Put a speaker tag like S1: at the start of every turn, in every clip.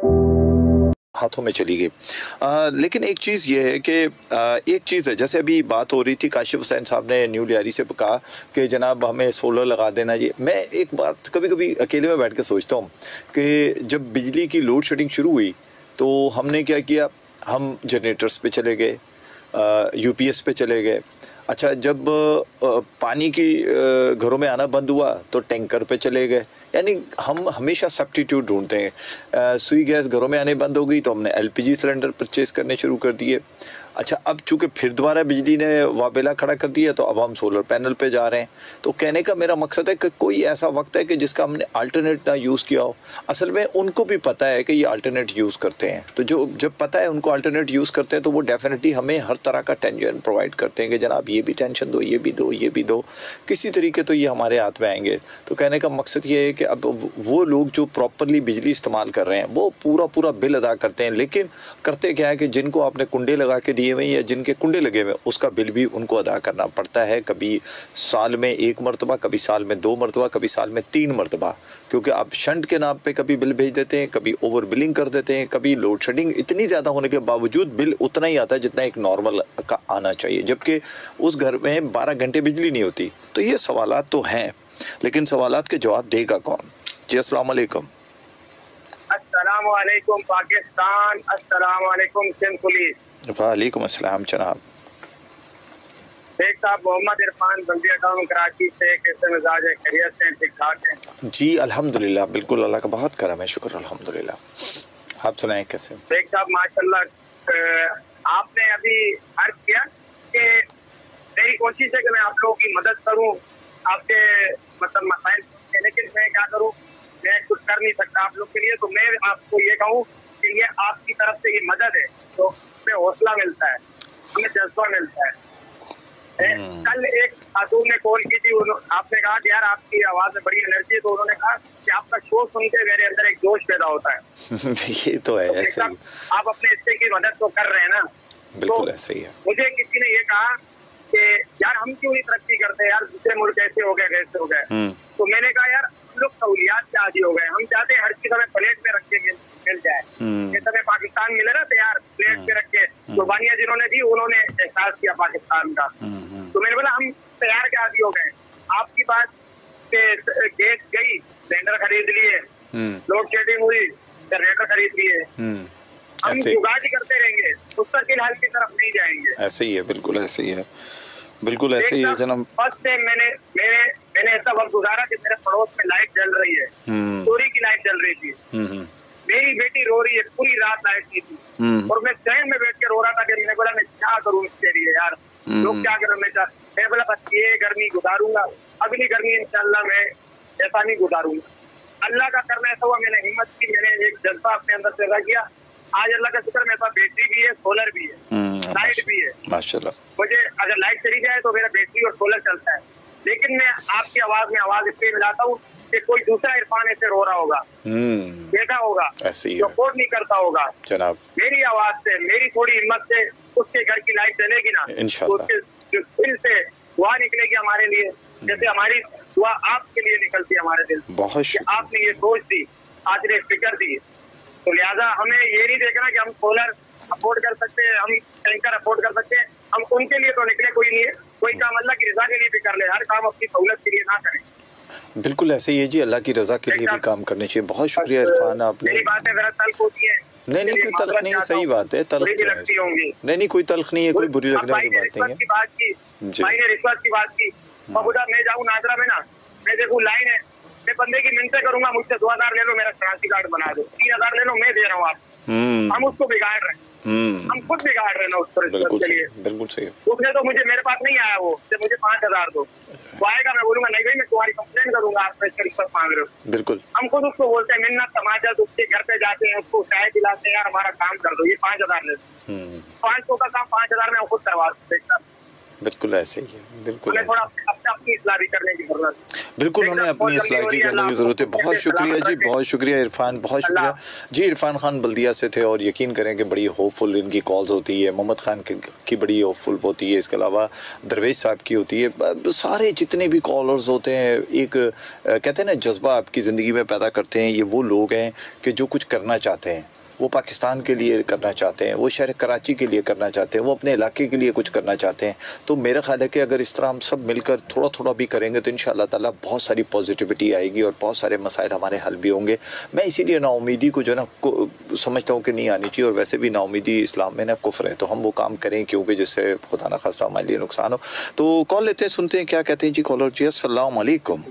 S1: हाथों में चली गई। लेकिन एक चीज़ ये है कि एक चीज़ है, जैसे अभी बात हो रही थी, काशिफ हुसैन साहब ने न्यू लियारी से कहा कि जनाब हमें सोलर लगा देना। ये मैं एक बात कभी-कभी अकेले में बैठ के सोचता हूँ कि जब बिजली की लोड शेडिंग शुरू हुई तो हमने क्या किया, हम जनरेटर्स पे चले गए, यूपीएस पे चले गए। अच्छा, जब पानी की घरों में आना बंद हुआ तो टैंकर पे चले गए। यानी हम हमेशा सब्स्टिट्यूट ढूंढते हैं। सुई गैस घरों में आने बंद हो गई तो हमने एलपीजी सिलेंडर परचेज करने शुरू कर दिए। अच्छा, अब चूंकि फिर दोबारा बिजली ने वाबेला खड़ा कर दिया तो अब हम सोलर पैनल पे जा रहे हैं। तो कहने का मेरा मकसद है कि कोई ऐसा वक्त है कि जिसका हमने अल्टरनेट ना यूज़ किया हो। असल में उनको भी पता है कि ये अल्टरनेट यूज़ करते हैं, तो जो जब पता है उनको अल्टरनेट यूज़ करते हैं तो वो डेफिनेटली हमें हर तरह का टेंशन प्रोवाइड करते हैं कि जनाब ये भी टेंशन दो, ये भी दो, ये भी दो। किसी तरीके तो ये हमारे हाथ में आएंगे। तो कहने का मकसद ये है कि अब वो लोग जो प्रॉपरली बिजली इस्तेमाल कर रहे हैं वो पूरा बिल अदा करते हैं, लेकिन करते क्या है कि जिनको आपने कुंडे लगा के दिए हुए या जिनके कुंडे लगे हुए उसका बिल भी उनको अदा करना पड़ता है। कभी साल में 1 मरतबा, कभी साल में 2 मरतबा, कभी साल में 3 मरतबा, क्योंकि आप शंट के नाम पे कभी बिल भेज देते हैं, कभी ओवर बिलिंग कर देते हैं, कभी लोड शेडिंग इतनी ज़्यादा होने के बावजूद बिल उतना ही आता है जितना एक नॉर्मल का आना चाहिए, जबकि उस घर में 12 घंटे बिजली नहीं होती। तो ये सवालात तो हैं, लेकिन सवालात के जवाब देगा कौन? जी अस्सलाम वालेकुम।
S2: अस्सलाम वालेकुम पाकिस्तान, अस्सलाम वालेकुम सिंध पुलिस।
S1: वालेकुम अस्सलाम जनाब।
S2: शेख साहब, मोहम्मद इरफान बंदिया टाउन कराची से। कैसे मिजाज है? खैरियत से? ठीक ठाक है
S1: जी अल्हम्दुलिल्लाह, बिल्कुल अल्लाह का बहुत करम है, शुक्र अल्हम्दुलिल्लाह। आप सुनाएं कैसे?
S2: शेख साहब माशाल्लाह, आपने अभी अर्ज किया कि मेरी कोशिश है कि मैं आप लोगों की मदद करूं, आपके मतलब मसाइल, लेकिन मैं क्या करूं, मैं कुछ कर नहीं सकता आप लोग के लिए। तो मैं आपको ये कहूँ कि ये आपकी तरफ से ये मदद है, तो हमें हौसला मिलता है, हमें जज्बा मिलता है। कल एक खातून ने कॉल की थी, आपने कहा कि यार आपकी आवाज में बड़ी एनर्जी है, तो उन्होंने कहा कि आपका शो सुन के मेरे अंदर एक जोश पैदा होता है।
S1: ये तो है, ऐसे ही
S2: आप अपने हिस्से की मदद तो कर रहे हैं ना।
S1: बिल्कुल ऐसे ही है।
S2: मुझे किसी ने ये कहा कि यार हम क्यों नहीं तरक्की करते, यार दूसरे मुल्क ऐसे हो गए, वैसे हो गए। तो मैंने कहा यार हम लोग सहूलियात के आदी हो गए, हम चाहते हैं हर चीज हमें प्लेट में रख के मिल जाए। जैसे हमें पाकिस्तान मिले ना तैयार प्लेट पे रख के, कुर्बानियां जिन्होंने दी उन्होंने एहसास किया पाकिस्तान का। तो मैंने बोला हम तैयार के आदी हो गए। आपकी बात गैस गई, सिलेंडर खरीद लिए, लोड शेडिंग हुई, जनरेटर खरीद लिए, हम जुगाड़ ही करते रहेंगे, मुस्तकिल हल की तरफ नहीं जाएंगे।
S1: ऐसे ही है, बिल्कुल ऐसे ही है, बिल्कुल ऐसे ही है जनाब।
S2: फर्स्ट टाइम मैंने ऐसा वक्त गुजारा कि मेरे पड़ोस में लाइट जल रही है, चोरी की लाइट जल रही थी, मेरी बेटी रो रही है, पूरी रात लाइट नहीं थी, और मैं चैन में बैठ के रो रहा था कि मैंने बोला मैं क्या करूँ इसके लिए यार, लोग क्या करें। मैं बोला बस ये गर्मी गुजारूंगा, अगली गर्मी इंशाल्लाह मैं ऐसा नहीं गुजारूंगा। अल्लाह का करना ऐसा हुआ, मैंने हिम्मत की, मैंने एक जज्बा अपने अंदर पैदा किया। आज अल्लाह का शुक्र मेरे पास बैटरी भी है, सोलर भी है, लाइट भी है माशाल्लाह। मुझे अगर लाइट चली जाए तो मेरा बैटरी और सोलर चलता है। लेकिन मैं आपकी आवाज में आवाज इसलिए मिलाता हूँ कि कोई दूसरा इरफान ऐसे रो रहा होगा, बैठा होगा, जो अफोर्ड नहीं करता होगा जनाब, मेरी आवाज से, मेरी थोड़ी हिम्मत से उसके घर की लाइट जलेगी ना, तो उसके दिल से दुआ निकलेगी हमारे लिए, जैसे हमारी दुआ आपके लिए निकलती है हमारे दिल। बहुत आपने ये सोच दी, आपने फिक्र दी, तो लिहाजा हमें ये नहीं देखना कि हम सोलर अफोर्ड कर सकते हैं, हम टैंकर अफोर्ड कर सकते हैं, हम उनके लिए तो निकले कोई नहीं है। कोई काम अल्लाह की रजा के लिए भी कर ले, हर काम अपनी सहूलत के लिए ना करें।
S1: बिल्कुल ऐसे ही है जी, अल्लाह की रजा के लिए भी काम करने चाहिए। बहुत शुक्रिया इरफान, आपने
S2: मेरी बातें जरा तल्ख होती है।
S1: नहीं कोई तल्ख नहीं, सही बात है, तल्ख
S2: लगती होंगी।
S1: नहीं कोई तल्ख नहीं है, कोई बुरी लगने वाली बात नहीं है।
S2: भाई ने रिश्वत की बात की, मैं जाऊँ नाजरा में ना, मैं देखूँ लाइन है, मैं बंदे की मिन्नतें करूंगा, मुझसे 2000 ले लो, मेरा शनाख्ती कार्ड बना दो, 3000 ले लो, मैं दे रहा हूँ आप। हम उसको बिगाड़ रहे हैं, हम खुद बिगाड़ रहे हैं ना उस पर के लिए।
S1: बिल्कुल सही।
S2: उसने तो मेरे पास नहीं आया, वो मुझे 5000 दो, वो आएगा, मैं बोलूंगा नहीं भाई मैं तुम्हारी कंप्लेंट करूंगा, आप इसका रिश्वत मांग रहे हो। बिल्कुल हम खुद उसको बोलते हैं मिन्नत समाजत, उसके घर पे जाते हैं, उसको चाय पिलाते हैं, यार हमारा काम कर दो, ये 5000 ले 500 का काम 5000 में खुद करवा सकते।
S1: बिल्कुल ऐसे ही है, बिल्कुल
S2: हमें थोड़ा अपनी इस्लाह भी करने की जरूरत है।
S1: बिल्कुल हमें अपनी इस्लाह की करने की ज़रूरत है। बहुत शुक्रिया जी, बहुत शुक्रिया इरफान, बहुत शुक्रिया जी। इरफान खान बल्दिया से थे और यकीन करें कि बड़ी होपफुल इनकी कॉल्स होती है। मोहम्मद खान की बड़ी होपफुल होती है, इसके अलावा दरवेश साहब की होती है। सारे जितने भी कॉलर्स होते हैं, एक कहते हैं ना जज्बा आपकी ज़िंदगी में पैदा करते हैं। ये वो लोग हैं कि जो कुछ करना चाहते हैं, वो पाकिस्तान के लिए करना चाहते हैं, वो शहर कराची के लिए करना चाहते हैं, वो अपने इलाके के लिए कुछ करना चाहते हैं। तो मेरा ख्याल है कि अगर इस तरह हम सब मिलकर थोड़ा थोड़ा भी करेंगे तो इंशाअल्लाह ताला बहुत सारी पॉजिटिविटी आएगी और बहुत सारे मसाइल हमारे हल भी होंगे। मैं इसीलिए नाउमीदी को जो ना समझता हूँ कि नहीं आनी चाहिए, और वैसे भी नाउमीदी इस्लाम में ना कुफ्र है। तो हम वो काम करें क्योंकि जिससे खुदा न खास्ता हमारे लिए नुकसान हो। तो कॉल लेते हैं, सुनते हैं क्या कहते हैं जी कॉलर जी। अस्सलाम वालेकुम।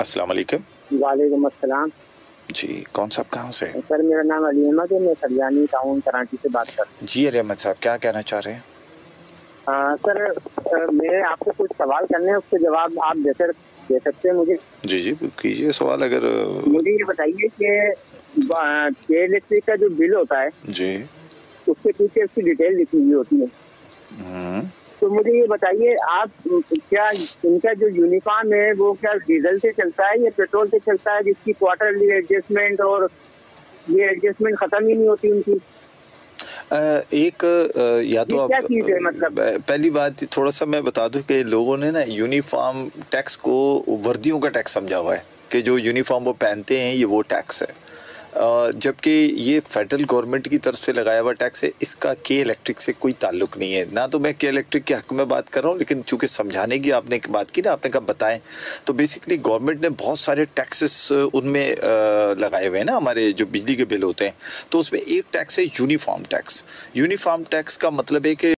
S1: अस्सलाम वालेकुम।
S3: वालेकुम अस्सलाम
S1: जी, कौन साहब कहाँ से?
S3: सर, मेरा नाम अली अहमद है, मैं सरियानी टाउन कराची से बात कर रहा हूँ।
S1: जी अली अहमद साहब, क्या कहना चाह रहे हैं?
S3: सर, मैं आपसे कुछ सवाल करने हैं, उसके जवाब आप दे सकते हैं मुझे?
S1: जी जी कीजिए सवाल। अगर
S3: मुझे ये बताइए कि इलेक्ट्रिक का जो बिल होता है
S1: जी,
S3: उसके पीछे उसकी डिटेल लिखी हुई होती है। तो मुझे ये बताइए आप, क्या इनका जो यूनिफॉर्म है वो क्या डीजल से चलता है या पेट्रोल से चलता है, जिसकी क्वार्टरली एडजस्टमेंट और ये एडजस्टमेंट खत्म ही नहीं होती उनकी?
S1: या तो आप
S3: क्या चीज है, मतलब
S1: पहली बात थोड़ा सा मैं बता दूं कि लोगों ने ना यूनिफॉर्म टैक्स को वर्दियों का टैक्स समझा हुआ है कि जो यूनिफॉर्म वो पहनते हैं ये वो टैक्स है, जबकि ये फेडरल गवर्नमेंट की तरफ से लगाया हुआ टैक्स है। इसका के इलेक्ट्रिक से कोई ताल्लुक नहीं है। ना तो मैं के इलेक्ट्रिक के हक में बात कर रहा हूँ, लेकिन चूंकि समझाने की आपने बात की ना, आपने कहा बताएं, तो बेसिकली गवर्नमेंट ने बहुत सारे टैक्सेस उनमें लगाए हुए हैं ना, हमारे जो बिजली के बिल होते हैं। तो उसमें एक टैक्स है यूनिफॉर्म टैक्स। यूनिफॉर्म टैक्स का मतलब है कि